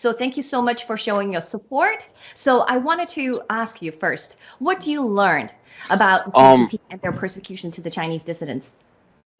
So thank you so much for showing your support. So I wanted to ask you first, what do you learn about the CCP and their persecution to the Chinese dissidents?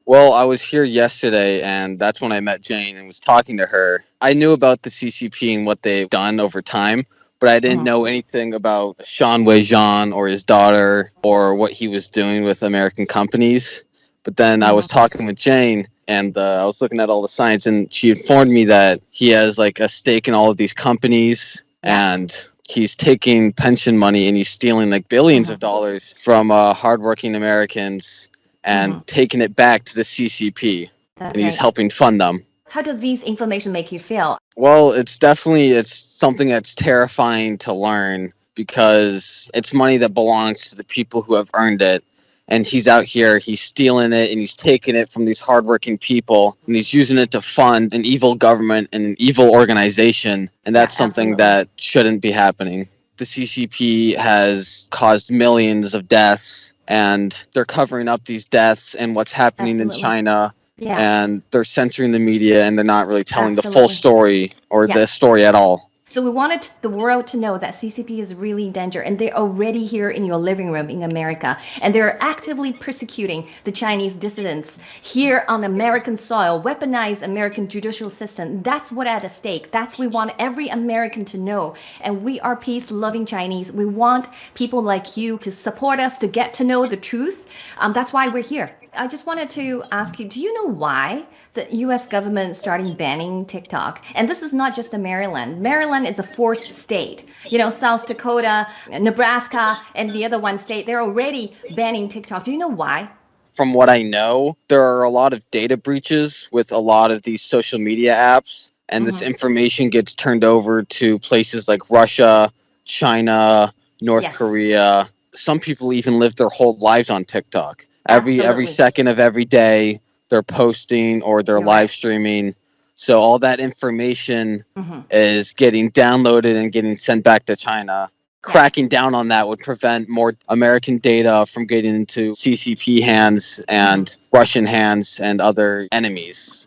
Well, I was here yesterday, and that's when I met Jane and was talking to her. I knew about the CCP and what they've done over time, but I didn't know anything about Sean Weijian or his daughter or what he was doing with American companies. But then I was talking with Jane, and I was looking at all the signs, and she informed me that he has like a stake in all of these companies, and he's taking pension money and he's stealing like billions of dollars from hardworking Americans and taking it back to the CCP. That's and he's right. helping fund them. How does these information make you feel? Well, it's something that's terrifying to learn because it's money that belongs to the people who have earned it. And he's out here, he's stealing it and he's taking it from these hardworking people and he's using it to fund an evil government and an evil organization. And that's something that shouldn't be happening. The CCP has caused millions of deaths and they're covering up these deaths and what's happening in China. Yeah. And they're censoring the media and they're not really telling the full story or the story at all. So we wanted the world to know that CCP is really in danger and they're already here in your living room in America. And they're actively persecuting the Chinese dissidents here on American soil, weaponize American judicial system. That's what at stake. That's what we want every American to know. And we are peace-loving Chinese. We want people like you to support us, to get to know the truth. That's why we're here. I just wanted to ask you, do you know why the U.S. government started banning TikTok? And this is not just Maryland. Maryland is a fourth state. You know, South Dakota, Nebraska, and the other one state, they're already banning TikTok. Do you know why? From what I know, there are a lot of data breaches with a lot of these social media apps. And this information gets turned over to places like Russia, China, North Korea. Some people even live their whole lives on TikTok. Every second of every day, they're posting or they're live streaming. So all that information is getting downloaded and getting sent back to China. Cracking down on that would prevent more American data from getting into CCP hands and Russian hands and other enemies.